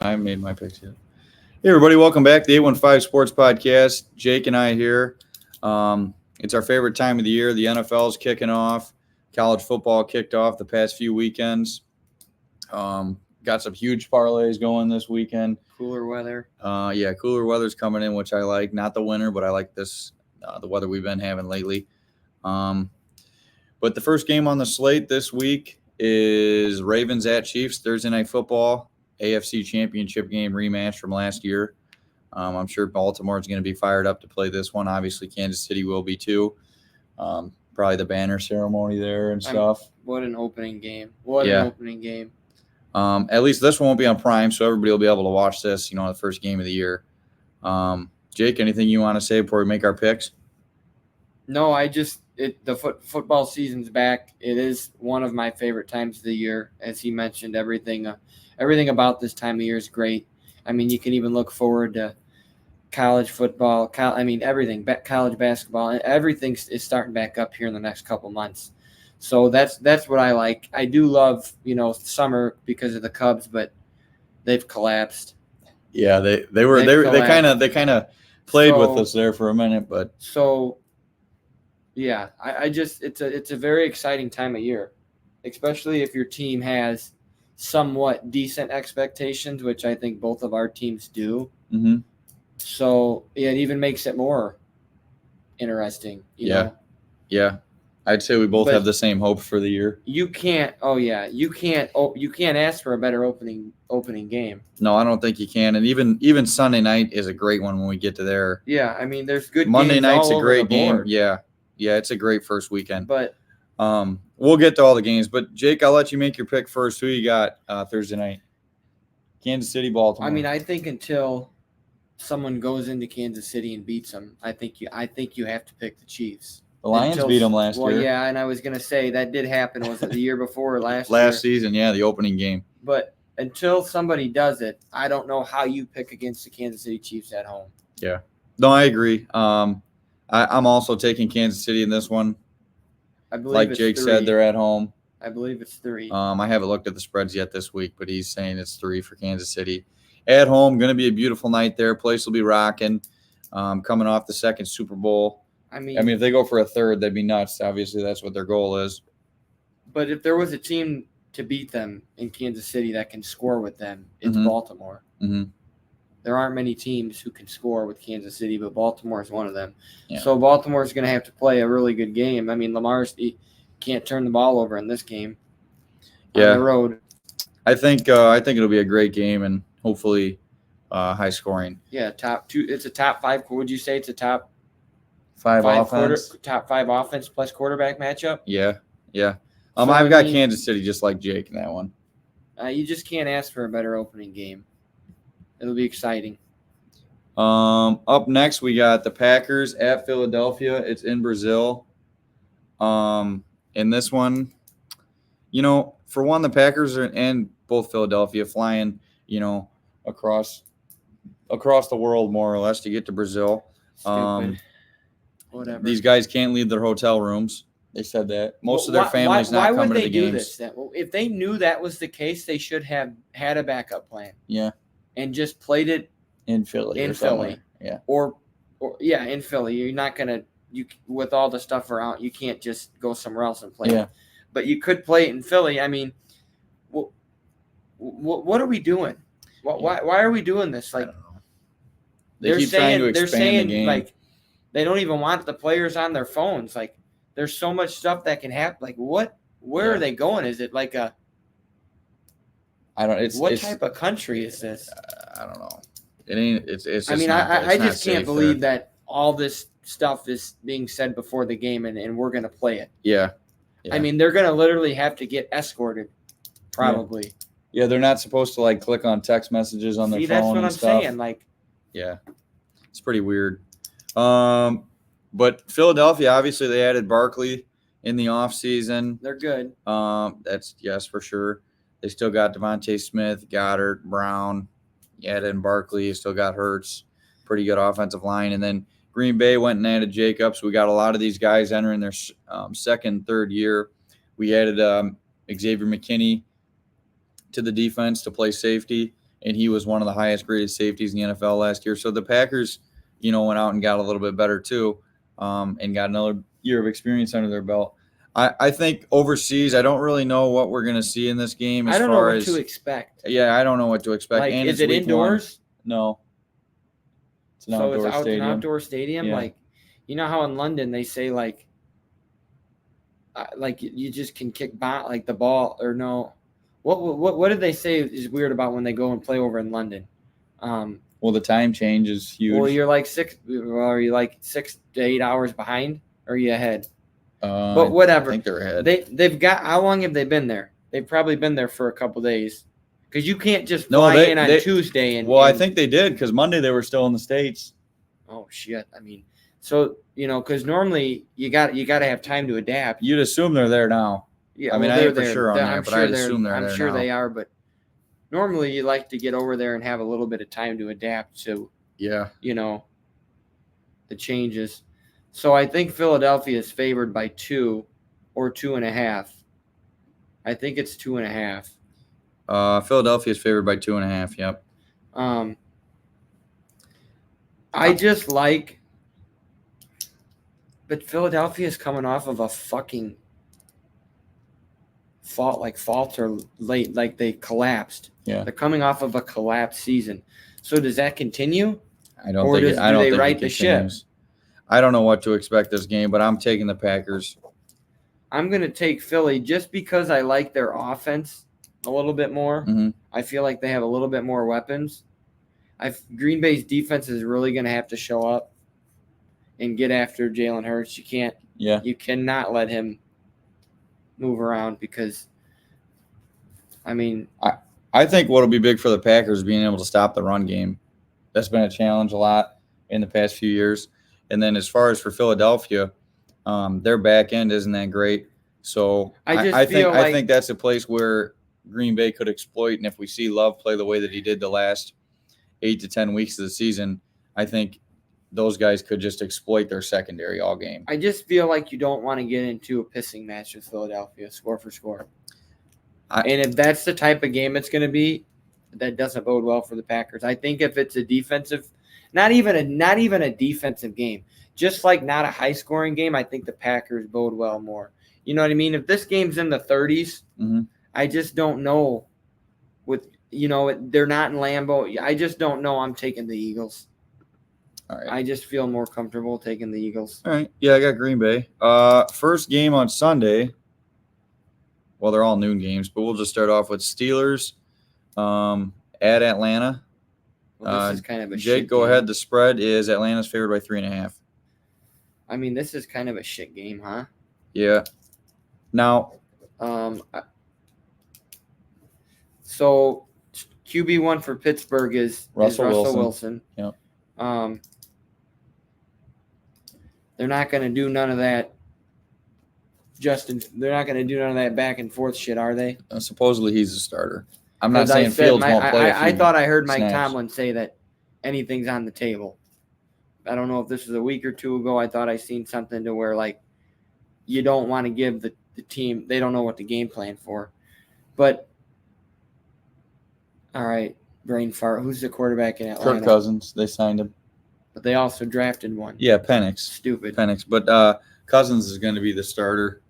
I made my picks yet. Hey, everybody, welcome back to the 815 Sports Podcast. Jake and I here. It's our favorite time of the year. The NFL is kicking off. College football kicked off the past few weekends. Got some huge parlays going this weekend. Cooler weather. Cooler weather's coming in, which I like. Not the winter, but I like this, the weather we've been having lately. But the first game on the slate this week is Ravens at Chiefs, Thursday Night Football, AFC Championship game rematch from last year. I'm sure Baltimore is going to be fired up to play this one. Obviously, Kansas City will be too. Probably the banner ceremony there and stuff. What an opening game. An opening game. At least this one won't be on Prime, so everybody will be able to watch this, the first game of the year. Jake, anything you want to say before we make our picks? No, the football season's back. It is one of my favorite times of the year. As he mentioned, everything about this time of year is great. I mean, you can even look forward to college football, everything, college basketball, and everything is starting back up here in the next couple months. So that's what I like. I do love, summer because of the Cubs, but they've collapsed. Yeah, they kind of played with us there for a minute, but yeah, it's a very exciting time of year, especially if your team has somewhat decent expectations, which I think both of our teams do. Mm-hmm. So it even makes it more interesting. You know? Yeah. I'd say we both have the same hope for the year. You can't ask for a better opening game. No, I don't think you can. And even Sunday night is a great one when we get to there. Yeah, I mean, there's good Monday games night's all a great over the game. board. Yeah, it's a great first weekend. But we'll get to all the games. But Jake, I'll let you make your pick first. Who you got Thursday night? Kansas City, Baltimore. I mean, I think until someone goes into Kansas City and beats them, I think you have to pick the Chiefs. The Lions beat them last year. Well, yeah, and I was going to say that did happen. Was it the year before or last season, yeah, the opening game. But until somebody does it, I don't know how you pick against the Kansas City Chiefs at home. Yeah. No, I agree. I'm also taking Kansas City in this one. I believe like Jake said, they're at home. I believe it's 3. I haven't looked at the spreads yet this week, but he's saying it's 3 for Kansas City. At home, going to be a beautiful night there. Place will be rocking. Coming off the second Super Bowl. I mean, if they go for a third, that'd be nuts. Obviously, that's what their goal is. But if there was a team to beat them in Kansas City that can score with them, it's Baltimore. Mm-hmm. There aren't many teams who can score with Kansas City, but Baltimore is one of them. Yeah. So Baltimore is going to have to play a really good game. I mean, can't turn the ball over in this game. On the road. I think it'll be a great game and hopefully high scoring. Yeah, top 2. It's a top 5. Would you say it's a top 5 offense? Top 5 offense plus quarterback matchup? Yeah. I've got Kansas City just like Jake in that one. You just can't ask for a better opening game. It'll be exciting. Up next, we got the Packers at Philadelphia. It's in Brazil. In this one, for one, the Packers and both Philadelphia flying, across the world more or less to get to Brazil. Stupid. Whatever. These guys can't leave their hotel rooms. They said that. Most of their families not coming to the games. Why would they do this then? Well, if they knew that was the case, they should have had a backup plan. Yeah. And just played it in Philly. Yeah. Or in Philly. You're not going to with all the stuff around, you can't just go somewhere else and play it. But you could play it in Philly. I mean, what are we doing? Why are we doing this? Like, they keep trying to expand the game. Like, they don't even want the players on their phones. Like, there's so much stuff that can happen. Like, where are they going? Is it like a? I don't. What type of country is this? I don't know. It ain't. It's. Just I just can't believe that all this stuff is being said before the game, and we're gonna play it. Yeah. I mean, they're gonna literally have to get escorted, probably. Yeah, they're not supposed to click on text messages on their phone. That's what I'm saying. Yeah, it's pretty weird. But Philadelphia, obviously, they added Barkley in the offseason. They're good. That's yes for sure. They still got Devontae Smith, Goddard, Brown. You added in Barkley. You still got Hurts. Pretty good offensive line. And then Green Bay went and added Jacobs. We got a lot of these guys entering their second, third year. We added Xavier McKinney to the defense to play safety. and he was one of the highest graded safeties in the NFL last year. So the Packers, went out and got a little bit better too, and got another year of experience under their belt. I think overseas, I don't really know what we're going to see in this game as I don't know far what as to expect. Yeah, I don't know what to expect. Like, And is it's it week indoors? 1. No, it's an So outdoor it's stadium. an outdoor stadium. Yeah. Like, you know how in London they say like you just can kick like the ball or no. What did they say is weird about when they go and play over in London? Well, the time change is huge. Well, you're like 6 to 8 hours behind, or are you ahead? But whatever. I think they're ahead. They've got, how long have they been there? They've probably been there for a couple days, because you can't just fly in on Tuesday and. Well, I think they did, because Monday they were still in the States. Oh shit! I mean, so because normally you got to have time to adapt. You'd assume they're there now. Yeah, I mean, I ain't for sure on that, but I'd assume they're there now. I'm sure they are, but normally you like to get over there and have a little bit of time to adapt to. Yeah. The changes. So I think Philadelphia is favored by 2 or 2.5. I think it's 2.5. Philadelphia is favored by 2.5. Yep. I just like, but Philadelphia is coming off of a fucking falter late, like they collapsed. Yeah. They're coming off of a collapsed season. So does that continue? I don't think. I don't do they think right it the ship? I don't know what to expect this game, but I'm taking the Packers. I'm going to take Philly just because I like their offense a little bit more. Mm-hmm. I feel like they have a little bit more weapons. Green Bay's defense is really going to have to show up and get after Jalen Hurts. You can't. Yeah. You cannot let him move around because, I mean, I think what'll be big for the Packers is being able to stop the run game. That's been a challenge a lot in the past few years. And then as far as for Philadelphia, their back end isn't that great. So I think that's a place where Green Bay could exploit. And if we see Love play the way that he did the last 8 to 10 weeks of the season, I think those guys could just exploit their secondary all game. I just feel like you don't want to get into a pissing match with Philadelphia, score for score. And if that's the type of game it's going to be, that doesn't bode well for the Packers. I think if it's a defensive, not even a defensive game, just like not a high scoring game, I think the Packers bode well more. You know what I mean? If this game's in the 30s, mm-hmm. I just don't know. They're not in Lambeau. I just don't know. I'm taking the Eagles. All right. I just feel more comfortable taking the Eagles. All right. Yeah, I got Green Bay. First game on Sunday. Well, they're all noon games, but we'll just start off with Steelers at Atlanta. Well, this is kind of a Jake, go ahead. The spread is Atlanta's favored by 3.5. I mean, this is kind of a shit game, huh? Yeah. Now, so QB1 for Pittsburgh is Russell Wilson. Yep. They're not going to do none of that. They're not going to do none of that back and forth shit, are they? Supposedly he's a starter. I'm not saying Fields won't play. I thought I heard Mike snaps. Tomlin say that anything's on the table. I don't know if this was a week or two ago. I thought I seen something to where, like, you don't want to give the team – they don't know what the game plan for. But, all right, brain fart. Who's the quarterback in Atlanta? Kirk Cousins. They signed him. But they also drafted one. Yeah, Penix. Stupid. Penix. But Cousins is going to be the starter.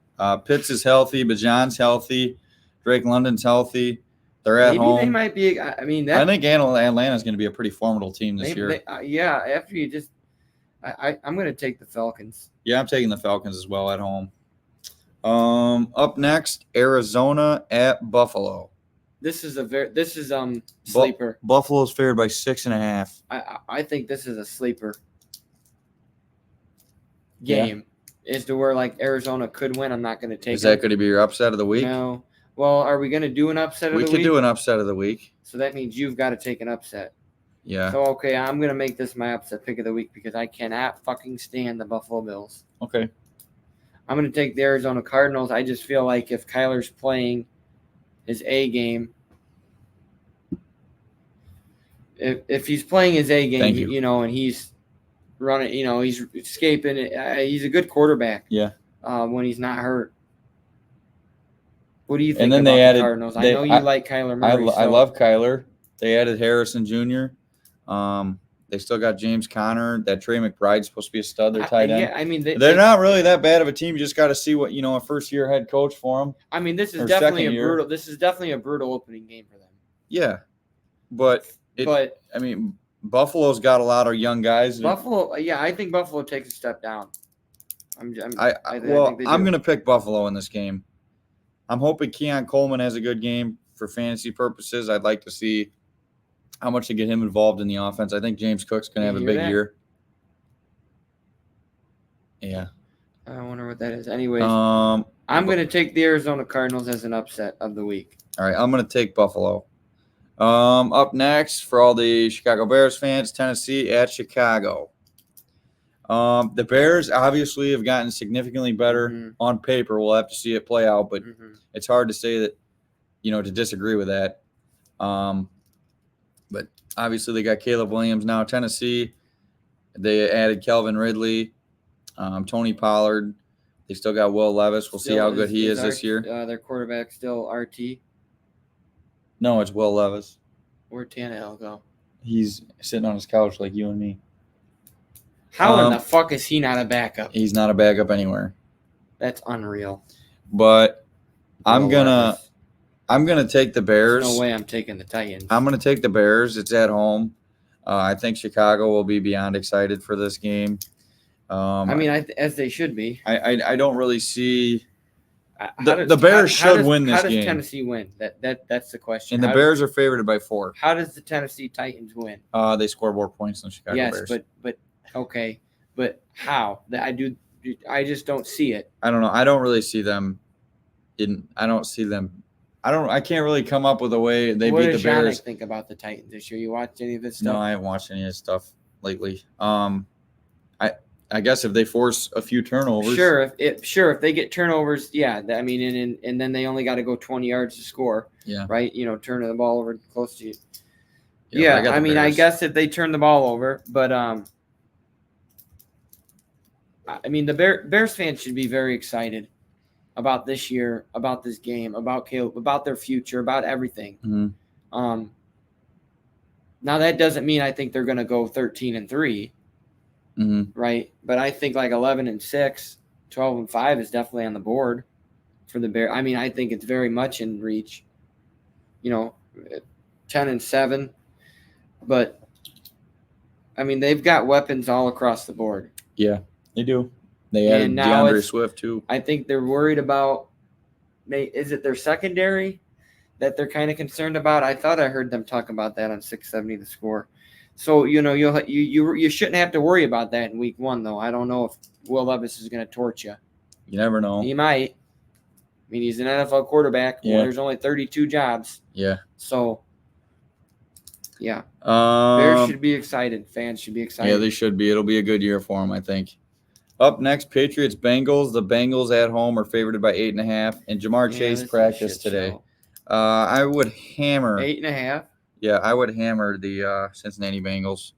Pitts is healthy, but John's healthy. Drake London's healthy. They're at home. Maybe they might be. I think Atlanta's going to be a pretty formidable team this year. After you just, I'm going to take the Falcons. Yeah, I'm taking the Falcons as well at home. Up next, Arizona at Buffalo. This is sleeper. Buffalo's favored by 6.5. I think this is a sleeper game. Yeah. As to where, like, Arizona could win, I'm not going to take. Is that going to be your upset of the week? No. Well, are we going to do an upset of the week? We could do an upset of the week. So that means you've got to take an upset. Yeah. So, okay, I'm going to make this my upset pick of the week because I cannot fucking stand the Buffalo Bills. Okay. I'm going to take the Arizona Cardinals. I just feel like if Kyler's playing his A game, if he's playing his A game, and he's running, he's escaping, he's a good quarterback. Yeah. When he's not hurt. What do you think and then about they added, the Cardinals? I know you like Kyler Murray. I love Kyler. They added Harrison Jr. They still got James Conner. That Trey McBride's supposed to be a stud. They're tight end. Yeah, I mean, they're not really that bad of a team. You just got to see what a first-year head coach for them. I mean, this is definitely a brutal. This is definitely a brutal opening game for them. Yeah, but I mean, Buffalo's got a lot of young guys. Buffalo, yeah, I think Buffalo takes a step down. I'm going to pick Buffalo in this game. I'm hoping Keon Coleman has a good game for fantasy purposes. I'd like to see how much to get him involved in the offense. I think James Cook's going to have a big year. Yeah. I wonder what that is. Anyways, I'm going to take the Arizona Cardinals as an upset of the week. All right, I'm going to take Buffalo. Up next, for all the Chicago Bears fans, Tennessee at Chicago. The Bears obviously have gotten significantly better on paper. We'll have to see it play out, but it's hard to say that, to disagree with that. But obviously they got Caleb Williams now. Tennessee, they added Calvin Ridley, Tony Pollard. They still got Will Levis. We'll see how good he is this year. Their quarterback still RT? No, it's Will Levis. Where'd Tannehill go? He's sitting on his couch like you and me. How in the fuck is he not a backup? He's not a backup anywhere. That's unreal. But I'm gonna take the Bears. There's no way I'm taking the Titans. I'm gonna take the Bears. It's at home. I think Chicago will be beyond excited for this game. As they should be. I don't really see. The Bears should win this game. How does Tennessee win? That's the question. And the Bears are favored by 4. How does the Tennessee Titans win? They score more points than Chicago Bears. Yes, but okay, but how? I just don't see it. I don't know. I don't really see them. I don't see them. I can't really come up with a way they beat the Bears. What does Janik think about the Titans this year? You watched any of this stuff? No, I haven't watched any of this stuff lately. I guess if they force a few turnovers. Sure, if they get turnovers, yeah. I mean, and then they only got to go 20 yards to score. Yeah. Right. Turning the ball over close to you. Yeah. I guess if they turn the ball over, but the Bears fans should be very excited about this year, about this game, about Caleb, about their future, about everything. Mm-hmm. Now that doesn't mean I think they're going to go 13-3. Mm-hmm. Right. But I think like 11-6, 12-5 is definitely on the board for the Bears. I mean, I think it's very much in reach, 10-7, but I mean, they've got weapons all across the board. Yeah, they do. They added DeAndre Swift too. I think they're worried about, is it their secondary that they're kind of concerned about? I thought I heard them talk about that on 670 The Score. So, you shouldn't have to worry about that in week 1, though. I don't know if Will Levis is going to torch you. You never know. He might. I mean, he's an NFL quarterback. Yeah. There's only 32 jobs. Yeah. So, yeah. Bears should be excited. Fans should be excited. Yeah, they should be. It'll be a good year for them, I think. Up next, Patriots Bengals. The Bengals at home are favored by 8.5, and Jamar Chase practiced today. I would hammer 8.5. Yeah, I would hammer the Cincinnati Bengals.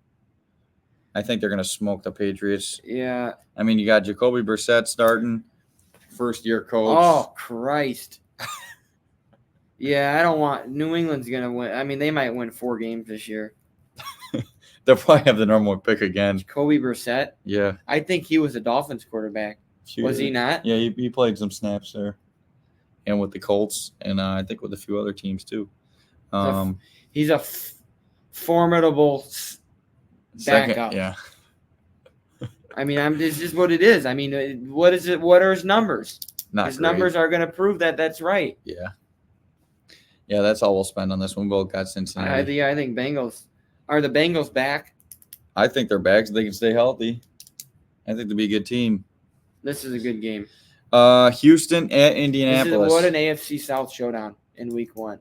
I think they're going to smoke the Patriots. Yeah. I mean, you got Jacoby Brissett starting, first-year coach. Oh, Christ. Yeah, I don't want – New England's going to win. I mean, they might win 4 games this year. They'll probably have the number 1 pick again. Jacoby Brissett? Yeah. I think he was a Dolphins quarterback. Was he not? Yeah, he played some snaps there. And with the Colts, and I think with a few other teams too. He's a formidable backup. Yeah. I mean, it's just what it is. I mean, what is it? What are his numbers? His numbers are going to prove that that's right. Yeah. Yeah, that's all we'll spend on this one. We both got Cincinnati. I think Bengals. Are the Bengals back? I think they're back so they can stay healthy. I think they'll be a good team. This is a good game. Houston at Indianapolis. What an AFC South showdown in week 1,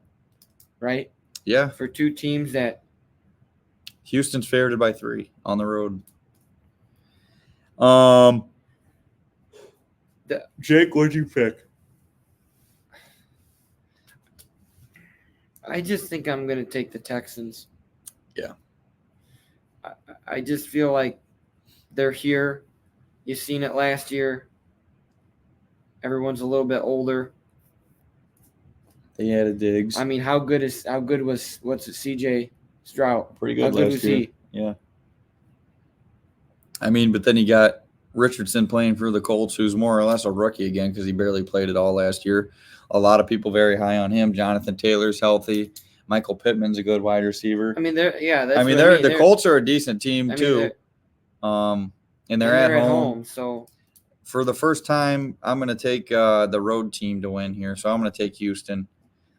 right? Yeah. For 2 teams that Houston's favored by 3 on the road. Jake, what'd you pick? I just think I'm going to take the Texans. Yeah. I just feel like they're here. You've seen it last year. Everyone's a little bit older. They added Diggs. I mean, how good was CJ Stroud? Pretty good How good last was year. he? Yeah. I mean, but then you got Richardson playing for the Colts, who's more or less a rookie again because he barely played at all last year. A lot of people very high on him. Jonathan Taylor's healthy. Michael Pittman's a good wide receiver. I mean, that's the Colts are a decent team too. And they're at home. So For the first time, I'm going to take the road team to win here. So I'm going to take Houston.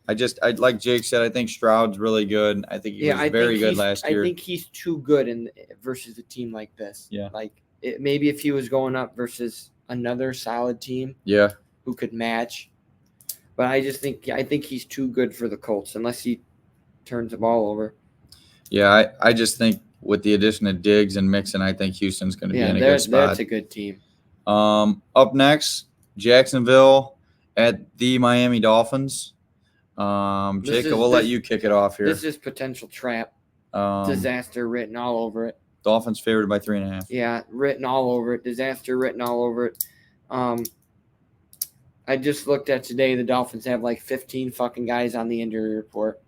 Like Jake said, I think Stroud's really good. I think he was very good last year. I think he's too good versus a team like this. Yeah. Like maybe if he was going up versus another solid team. Yeah. Who could match. But I think he's too good for the Colts unless he turns the ball over. Yeah, I just think with the addition of Diggs and Mixon, I think Houston's going to be in a good spot. That's a good team. Up next, Jacksonville at the Miami Dolphins. Jacob, we'll let you kick it off here. This is potential trap. Disaster written all over it. Dolphins favored by 3.5. Yeah, written all over it. Disaster written all over it. I just looked at today. The Dolphins have like 15 fucking guys on the injury report.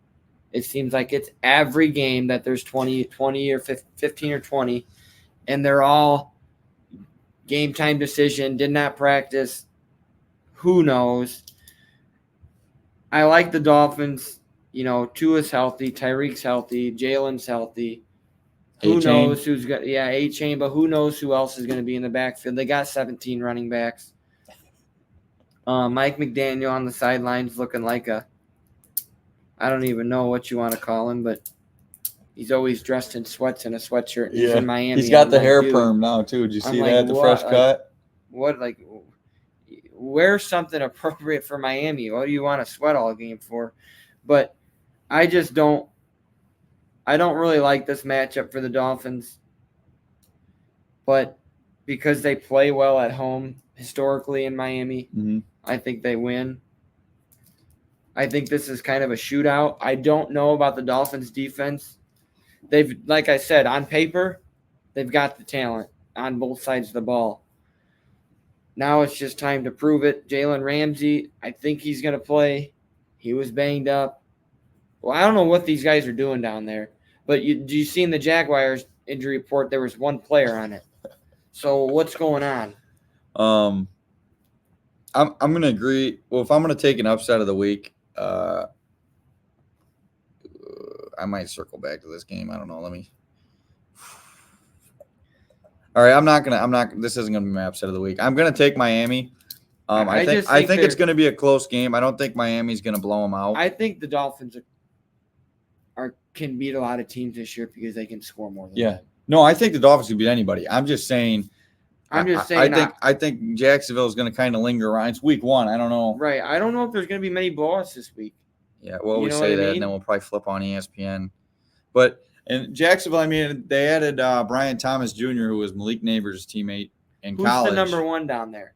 It seems like it's every game that there's 20 or 15 or 20, and they're all game time decision, did not practice. Who knows? I like the Dolphins. Tua's healthy, Tyreek's healthy, Jalen's healthy. Who knows who's got? Yeah, A-Chain, but who knows who else is going to be in the backfield? They got 17 running backs. Mike McDaniel on the sidelines looking like I don't even know what you want to call him, but he's always dressed in sweats and a sweatshirt. And he's in Miami. He's got the hair perm now too. Did you see that? The fresh cut. Wear something appropriate for Miami. What do you want to sweat all game for? But I just don't. I don't really like this matchup for the Dolphins. But because they play well at home historically in Miami, I think they win. I think this is kind of a shootout. I don't know about the Dolphins' defense. Like I said, on paper, they've got the talent on both sides of the ball. Now it's just time to prove it. Jalen Ramsey, I think he's going to play. He was banged up. Well, I don't know what these guys are doing down there. But do you see in the Jaguars injury report there was one player on it? So what's going on? I'm going to agree. Well, if I'm going to take an upset of the week, I might circle back to this game. I don't know. All right, this isn't gonna be my upset of the week. I'm gonna take Miami. I think it's gonna be a close game. I don't think Miami's gonna blow them out. I think the Dolphins can beat a lot of teams this year because they can score more than them. No, I think the Dolphins can beat anybody. I'm just saying. I think Jacksonville is gonna kind of linger around. It's week 1. I don't know. Right. I don't know if there's gonna be many blowouts this week. Yeah, well, we say that, and then we'll probably flip on ESPN. But in Jacksonville, I mean, they added Brian Thomas Jr., who was Malik Neighbors' teammate in college. Who's the number 1 down there?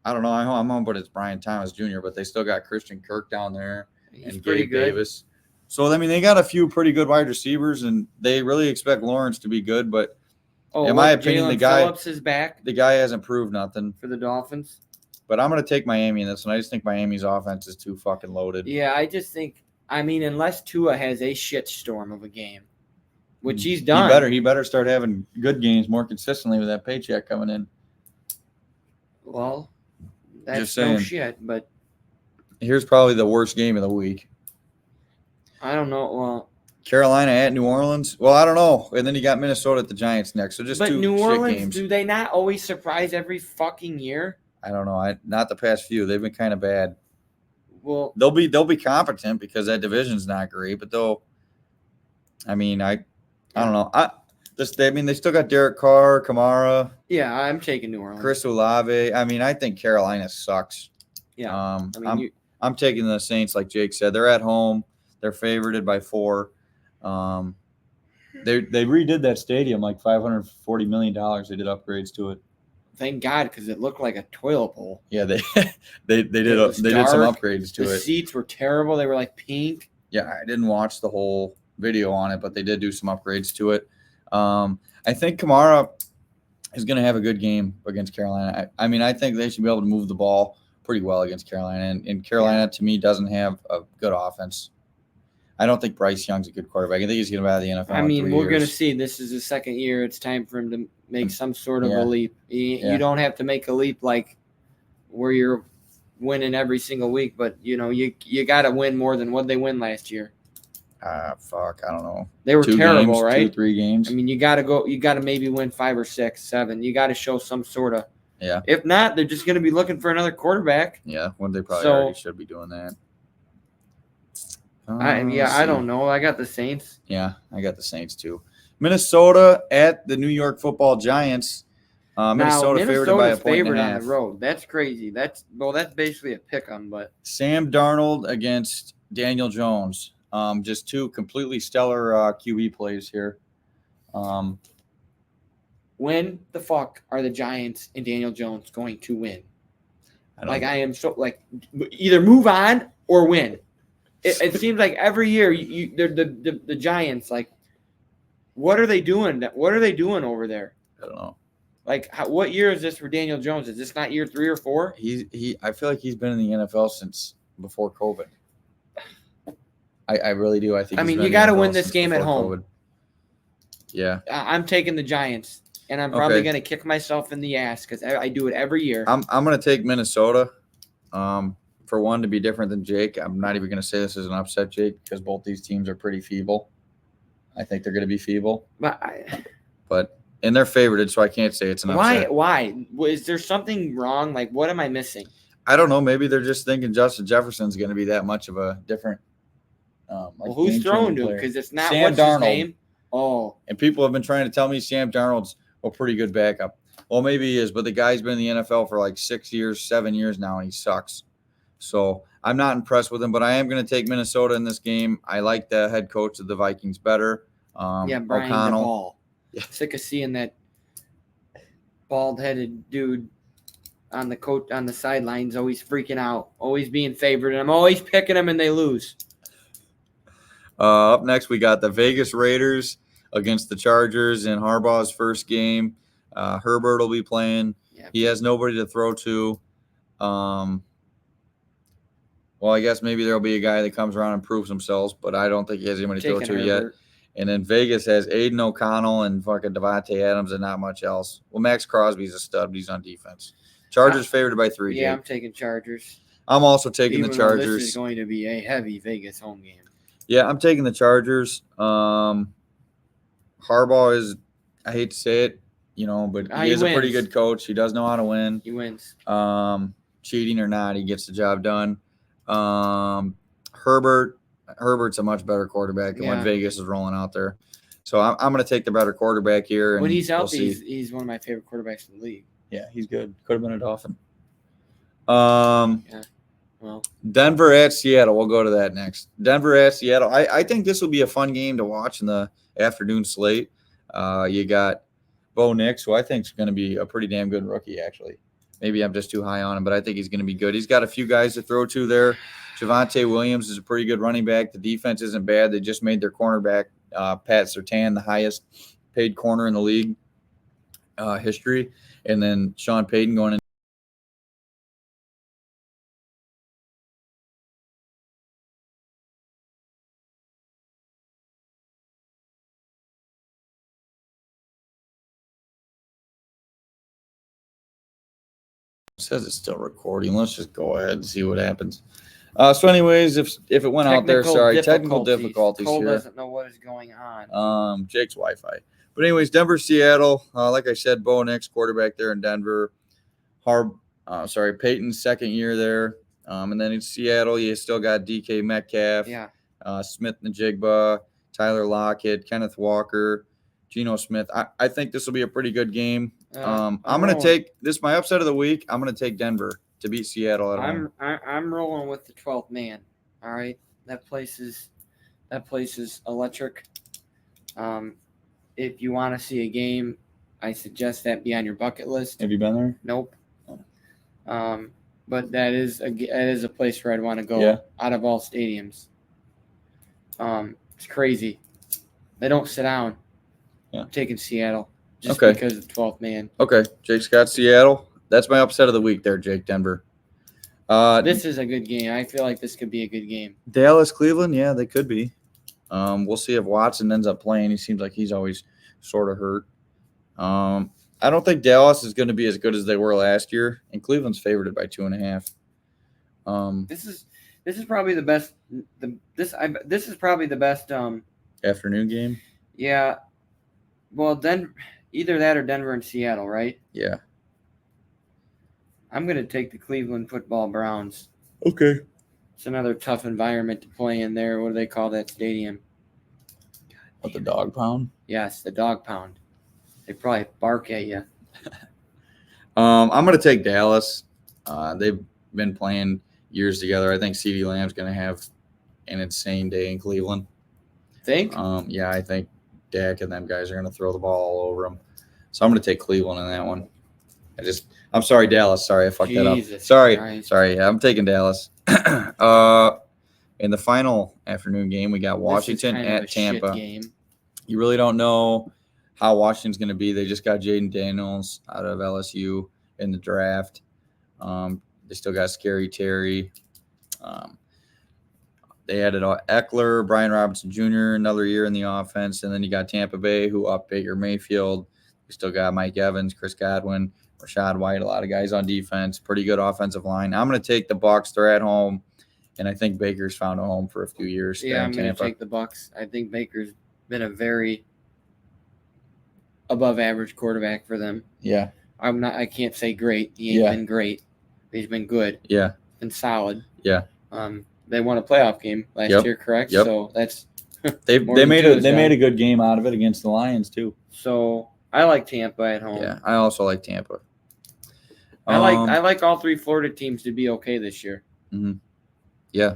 I don't know. I'm on, but it's Brian Thomas Jr., but they still got Christian Kirk down there. He's pretty good. Davis. So, I mean, they got a few pretty good wide receivers, and they really expect Lawrence to be good. But in my opinion, Phillips is back. The guy hasn't proved nothing. For the Dolphins. But I'm going to take Miami in this one. I just think Miami's offense is too fucking loaded. Yeah, I just think, unless Tua has a shitstorm of a game, which he's done. He better start having good games more consistently with that paycheck coming in. Well, that's no shit, but. Here's probably the worst game of the week. I don't know. Well, Carolina at New Orleans. Well, I don't know. And then you got Minnesota at the Giants next. So just two New Orleans, shit games. Do they not always surprise every fucking year? I don't know. Not the past few. They've been kind of bad. Well, they'll be competent because that division's not great. But I don't know. They still got Derek Carr, Kamara. Yeah, I'm taking New Orleans. Chris Olave. I think Carolina sucks. Yeah. I'm taking the Saints, like Jake said. They're at home. They're favorited by 4. They redid that stadium like $540 million. They did upgrades to it. Thank God, because it looked like a toilet bowl. Yeah, they did some upgrades to it. The seats were terrible. They were like pink. Yeah, I didn't watch the whole video on it, but they did do some upgrades to it. I think Kamara is going to have a good game against Carolina. I think they should be able to move the ball pretty well against Carolina. And Carolina, to me, doesn't have a good offense. I don't think Bryce Young's a good quarterback. I think he's going to be out of the NFL I mean, in 3 we're years. going to see. This is his second year. It's time for him to make some sort of Yeah. a leap. You don't have to make a leap like where you're winning every single week, but you got to win more than what they win last year. I don't know. They were 2 terrible, games, right? 2-3 games. I mean, you got to maybe win 5 or 6, 7. You got to show some sort of. Yeah. If not, they're just going to be looking for another quarterback. Yeah, when they probably already should be doing that. I don't know. I got the Saints. Yeah, I got the Saints too. Minnesota at the New York Football Giants. Minnesota favored by a point and a half. On the road. That's crazy. That's basically a pick 'em. But Sam Darnold against Daniel Jones. Just 2 completely stellar QB plays here. When the fuck are the Giants and Daniel Jones going to win? I am so either move on or win. It seems like every year the Giants, like, what are they doing? What are they doing over there? I don't know. Like, what year is this for Daniel Jones? Is this not year 3 or 4? I feel like he's been in the NFL since before COVID. I really do. I think. I mean, you got to win this game at home. COVID. Yeah. I'm taking the Giants, and I'm probably going to kick myself in the ass because I do it every year. I'm going to take Minnesota. For one, to be different than Jake, I'm not even going to say this is an upset, Jake, because both these teams are pretty feeble. I think they're going to be feeble. And they're favored, so I can't say it's an upset. Why? Is there something wrong? Like, what am I missing? I don't know. Maybe they're just thinking Justin Jefferson's going to be that much of a different. Who's throwing to him? Because it's not Sam what's Darnold. His name. Oh. And people have been trying to tell me Sam Darnold's a pretty good backup. Well, maybe he is, but the guy's been in the NFL for like 6 years, 7 years now, and he sucks. So I'm not impressed with him, but I am going to take Minnesota in this game. I like the head coach of the Vikings better. Brian O'Connell. DePaul. Yeah. Sick of seeing that bald-headed dude on the sidelines, always freaking out, always being favored, and I'm always picking them and they lose. Up next, we got the Vegas Raiders against the Chargers in Harbaugh's first game. Herbert will be playing. Yeah. He has nobody to throw to. Well, I guess maybe there'll be a guy that comes around and proves themselves, but I don't think he has anybody to throw to yet. And then Vegas has Aiden O'Connell and fucking Devontae Adams and not much else. Well, Max Crosby's a stud, but he's on defense. Chargers favored by 3. Yeah, Jake. I'm taking Chargers. I'm also taking the Chargers. This is going to be a heavy Vegas home game. Yeah, I'm taking the Chargers. Harbaugh is, I hate to say it, but he is a pretty good coach. He does know how to win. He wins. Cheating or not, he gets the job done. Herbert's a much better quarterback than when Vegas is rolling out there. So I'm going to take the better quarterback here. And when he's healthy, he's one of my favorite quarterbacks in the league. Yeah, he's good. Could have been a Dolphin. Well, Denver at Seattle. We'll go to that next. Denver at Seattle. I think this will be a fun game to watch in the afternoon slate. You got Bo Nix, who I think is going to be a pretty damn good rookie, actually. Maybe I'm just too high on him, but I think he's going to be good. He's got a few guys to throw to there. Javonte Williams is a pretty good running back. The defense isn't bad. They just made their cornerback, Pat Surtain, the highest paid corner in the league history. And then Sean Payton going in. It says it's still recording. Let's just go ahead and see what happens. So anyways, if it went out there, sorry, technical difficulties Cole here. Doesn't know what is going on. Jake's Wi-Fi. But anyways, Denver, Seattle. Like I said, Bo Nix, quarterback there in Denver. Peyton's second year there. And then in Seattle, you still got DK Metcalf, Smith-Njigba, Tyler Lockett, Kenneth Walker, Geno Smith. I think this will be a pretty good game. I'm going to take this my upset of the week. I'm going to take Denver to beat Seattle at home. I'm rolling with the 12th man. All right, that place is electric. If you want to see a game, I suggest that be on your bucket list. Have you been there? Nope. But that is a place where I'd want to go out of all stadiums. It's crazy. They don't sit down. Yeah. I'm taking Seattle just because of the 12th man. Okay, Jake's got Seattle. That's my upset of the week there, Jake. Denver. This is a good game. I feel like this could be a good game. Dallas, Cleveland, yeah, they could be. We'll see if Watson ends up playing. He seems like he's always sort of hurt. I don't think Dallas is going to be as good as they were last year, and Cleveland's favored by 2.5. This is probably the best. This is probably the best. Afternoon game. Yeah. Well, either that or Denver and Seattle, right? Yeah. I'm gonna take the Cleveland Football Browns. Okay. It's another tough environment to play in there. What do they call that stadium? What, the dog pound? Yes, the dog pound. They probably bark at you. I'm going to take Dallas. They've been playing years together. I think CeeDee Lamb's going to have an insane day in Cleveland. Think? Yeah, I think Dak and them guys are going to throw the ball all over them. So I'm going to take Cleveland in that one. I'm sorry, Dallas. Sorry, I fucked that up. Sorry. Yeah, I'm taking Dallas. In the final afternoon game, we got Washington at Tampa. You really don't know how Washington's going to be. They just got Jaden Daniels out of LSU in the draft. They still got Scary Terry. They added Eckler, Brian Robinson Jr., another year in the offense. And then you got Tampa Bay, who upped Baker Mayfield. We still got Mike Evans, Chris Godwin, Rashad White, a lot of guys on defense. Pretty good offensive line. I'm going to take the Bucs. They're at home. And I think Baker's found a home for a few years. Yeah, I'm going to take the Bucs. I think Baker's been a very above average quarterback for them. Yeah. I can't say great. He ain't been great. He's been good. Yeah. Been solid. Yeah. They won a playoff game last year, correct? Yep. So that's they made a good game out of it against the Lions too. So I like Tampa at home. Yeah, I also like Tampa. I like all three Florida teams to be okay this year. Mm-hmm. Yeah,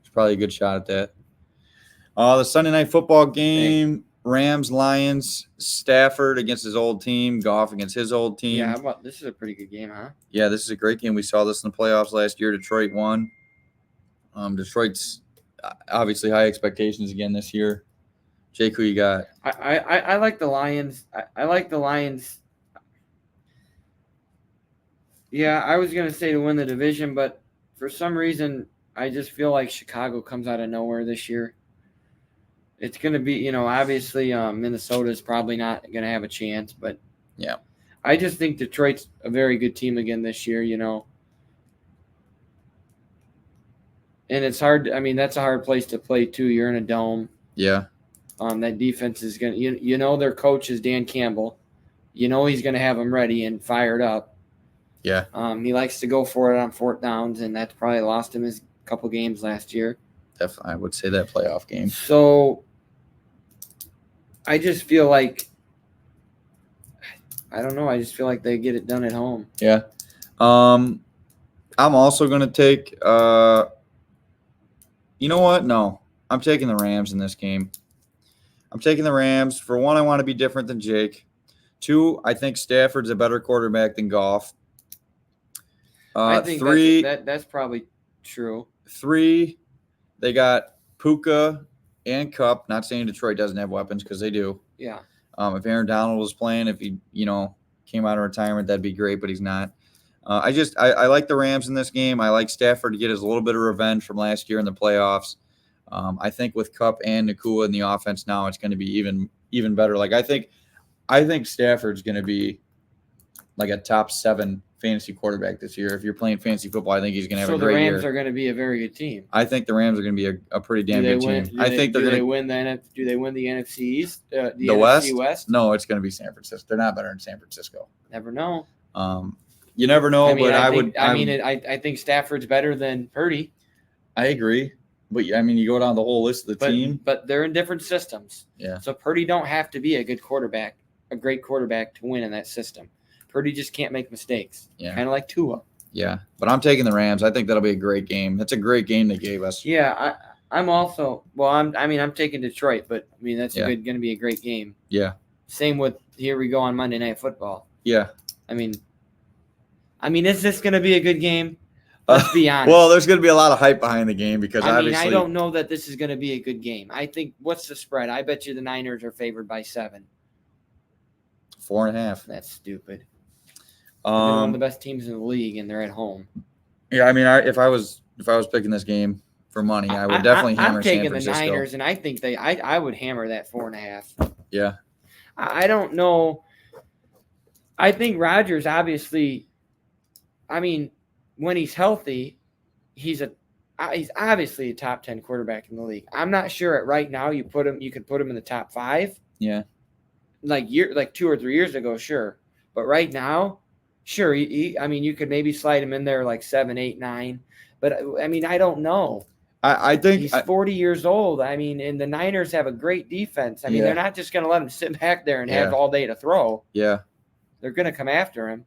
it's probably a good shot at that. The Sunday night football game: Rams, Lions, Stafford against his old team, Goff against his old team. Yeah, this is a pretty good game, huh? Yeah, this is a great game. We saw this in the playoffs last year. Detroit won. Detroit's obviously high expectations again this year. Jake, who you got? I like the Lions. I like the Lions. Yeah, I was going to say to win the division, but for some reason, I just feel like Chicago comes out of nowhere this year. It's going to be, obviously Minnesota's probably not going to have a chance, but yeah, I just think Detroit's a very good team again this year, And it's hard. I mean, that's a hard place to play too. You're in a dome. Yeah. That defense is going to, their coach is Dan Campbell. He's going to have them ready and fired up. Yeah. He likes to go for it on fourth downs, and that's probably lost him his couple games last year. Definitely, I would say that playoff game. So I just feel like, I don't know. I just feel like they get it done at home. Yeah. I'm also going to take, you know what? No, I'm taking the Rams in this game. I'm taking the Rams. For one, I want to be different than Jake. Two, I think Stafford's a better quarterback than Goff. I think that's probably true. 3, they got Puka and Kupp. Not saying Detroit doesn't have weapons because they do. Yeah. If Aaron Donald was playing, if he, came out of retirement, that'd be great, but he's not. I like the Rams in this game. I like Stafford to get his little bit of revenge from last year in the playoffs. I think with Kupp and Nakua in the offense now, it's going to be even better. Like I think Stafford's going to be like a top 7 fantasy quarterback this year. If you're playing fantasy football, I think he's going to have a great year. So the Rams are going to be a very good team. I think the Rams are going to be a pretty damn good team. Do they win the NFC East? The NFC West? No, it's going to be San Francisco. They're not better than San Francisco. Never know. You never know, I think Stafford's better than Purdy. I agree. But, you go down the whole list of the team. But they're in different systems. Yeah. So Purdy don't have to be a great quarterback to win in that system. Purdy just can't make mistakes. Yeah. Kind of like Tua. Yeah. But I'm taking the Rams. I think that'll be a great game. That's a great game they gave us. Yeah. I'm also – I'm taking Detroit, but, that's going to be a great game. Yeah. Same with here we go on Monday Night Football. Yeah. Is this going to be a good game? Let's be honest. Well, there's going to be a lot of hype behind the game because obviously. I don't know that this is going to be a good game. I think what's the spread? I bet you the Niners are favored by 7. 4.5. That's stupid. They're one of the best teams in the league, and they're at home. Yeah, I mean, if I was picking this game for money, I would definitely I'm hammer San taking the Francisco. Niners, and I think I would hammer that 4.5. Yeah, I don't know. I think Rodgers obviously. I mean, when he's healthy, he's obviously a top 10 quarterback in the league. I'm not sure at right now you could put him in the top 5. yeah, Like 2 or 3 years ago, sure. But right now, sure. I mean, you could maybe slide him in there like 7, 8, 9. But I mean, I don't know. I think He's 40 years old. I mean, and the Niners have a great defense. I mean, Yeah. they're not just going to let him sit back there and Yeah. have all day to throw. yeah, They're going to come after him.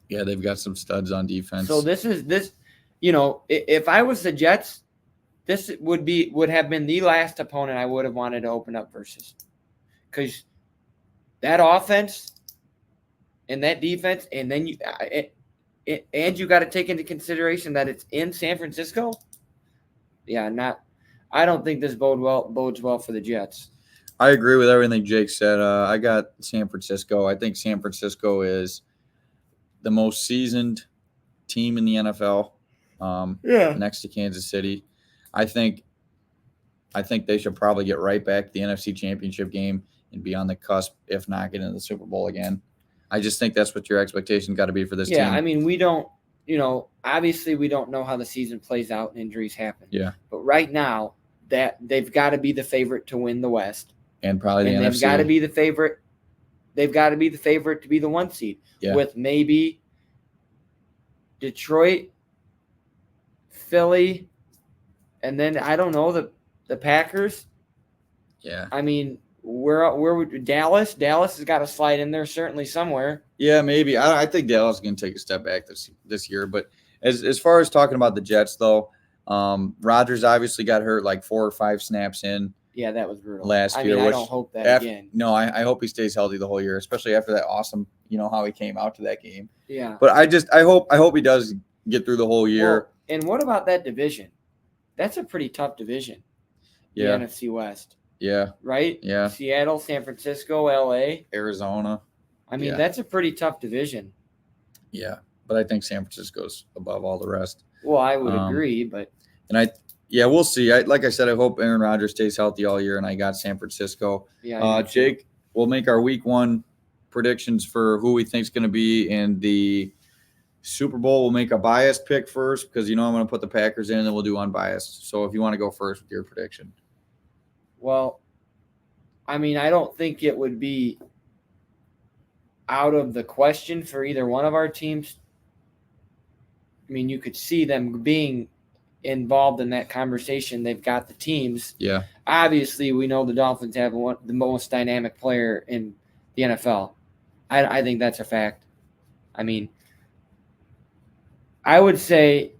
yeah, they've got some studs on defense. So this, if I was the Jets, this would have been the last opponent I would have wanted to open up versus, because that offense and that defense, and then you got to take into consideration that it's in San Francisco. Yeah, I don't think this bodes well for the Jets. I agree with everything Jake said. I got San Francisco. I think San Francisco is the most seasoned team in the NFL. Next to Kansas City. I think they should probably get right back to the NFC Championship game and be on the cusp, if not get into the Super Bowl again. I just think that's what your expectation got to be for this team. Yeah, I mean, we don't, obviously we don't know how the season plays out and injuries happen. Yeah. But right now, that they've got to be the favorite to win the West. And probably the NFC. They've got to be the favorite. They've got to be the favorite to be the 1 seed. Yeah. With maybe Detroit, Philly, and then I don't know, the Packers. Yeah. I mean, where would Dallas? Dallas has got to slide in there certainly somewhere. Yeah, maybe. I think Dallas is going to take a step back this year. But as far as talking about the Jets, though, Rodgers obviously got hurt like 4 or 5 snaps in. Yeah, that was brutal. Last year. I don't hope that again. No, I hope he stays healthy the whole year, especially after that awesome, how he came out to that game. Yeah. But I hope he does get through the whole year. Well, and what about that division? That's a pretty tough division. Yeah. The NFC West. Yeah. Right? Yeah. Seattle, San Francisco, LA, Arizona. I mean, that's a pretty tough division. Yeah. But I think San Francisco's above all the rest. Well, I would agree, but we'll see. Like I said, I hope Aaron Rodgers stays healthy all year, and I got San Francisco. Yeah. Jake, we'll make our week 1 predictions for who we think is going to be in the Super Bowl. We'll make a biased pick first because I'm going to put the Packers in, and then we'll do unbiased. So if you want to go first with your prediction. Well, I mean, I don't think it would be out of the question for either one of our teams. I mean, you could see them being involved in that conversation. They've got the teams. Yeah. Obviously, we know the Dolphins have the most dynamic player in the NFL. I think that's a fact. I mean, I would say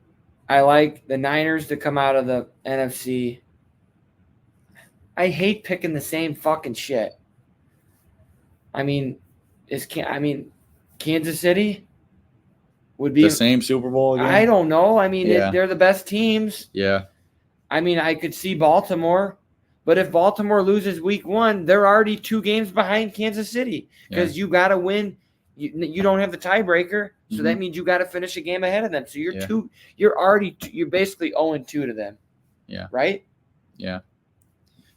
I like the Niners to come out of the NFC. I hate picking the same fucking shit. I mean, Kansas City would be the same Super Bowl again? I don't know. I mean, they're the best teams. Yeah. I mean, I could see Baltimore, but if Baltimore loses week 1, they're already 2 games behind Kansas City because you got to win. You don't have the tiebreaker, so that means you got to finish a game ahead of them. So you're basically 0-2 to them. Yeah. Right? Yeah.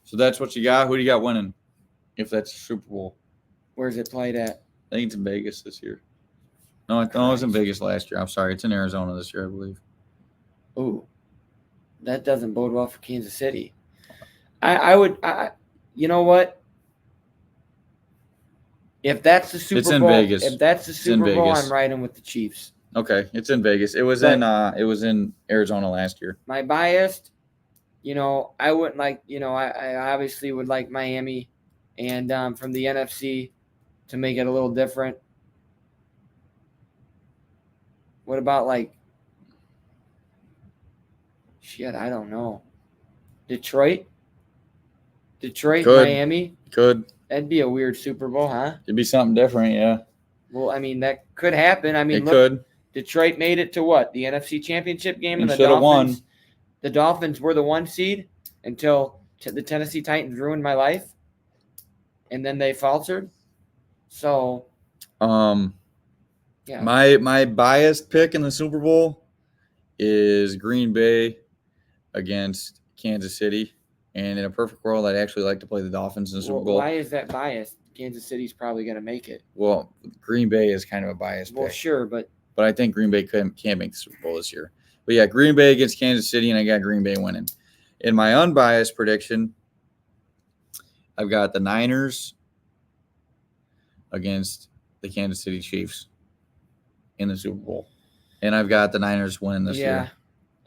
So that's what you got. Who do you got winning if that's a Super Bowl? Where's it played at? I think it's in Vegas this year. No, it was in Vegas last year. I'm sorry. It's in Arizona this year, I believe. Ooh, that doesn't bode well for Kansas City. I would you know what? If that's the Super It's in Bowl, Vegas. If that's the Super Bowl, Vegas. I'm riding with the Chiefs. Okay, it's in Vegas. It was in Arizona last year. My biased, I wouldn't like, I obviously would like Miami and from the NFC to make it a little different. What about shit, I don't know. Detroit, Could. Miami. Could. That'd be a weird Super Bowl, huh? It'd be something different, yeah. Well, I mean, that could happen. I mean, it could. Detroit made it to what? The NFC Championship game, and the should have won. The Dolphins were the 1 seed until the Tennessee Titans ruined my life, and then they faltered. So, yeah. My biased pick in the Super Bowl is Green Bay against Kansas City. And in a perfect world, I'd actually like to play the Dolphins in the Super Bowl. Why is that biased? Kansas City's probably going to make it. Well, Green Bay is kind of a biased Well, pick. sure, but I think Green Bay can't make the Super Bowl this year. But yeah, Green Bay against Kansas City, and I got Green Bay winning. In my unbiased prediction, I've got the Niners against the Kansas City Chiefs in the Super Bowl. And I've got the Niners winning this year.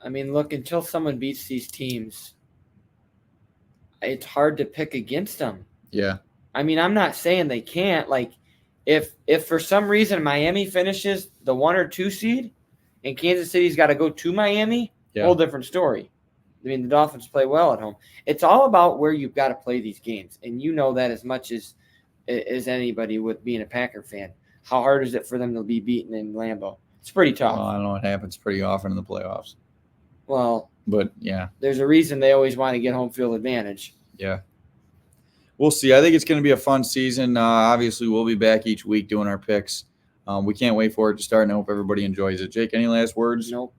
I mean, look, until someone beats these teams, it's hard to pick against them. Yeah. I mean, I'm not saying they can't. Like, if for some reason Miami finishes the 1 or 2 seed and Kansas City's got to go to Miami, whole different story. I mean, the Dolphins play well at home. It's all about where you've got to play these games, and you know that as much as anybody with being a Packer fan. How hard is it for them to be beaten in Lambeau? It's pretty tough. Well, I don't know. It happens pretty often in the playoffs. Well, but yeah, there's a reason they always want to get home field advantage. Yeah. We'll see. I think it's going to be a fun season. Obviously, we'll be back each week doing our picks. We can't wait for it to start, and I hope everybody enjoys it. Jake, any last words? Nope.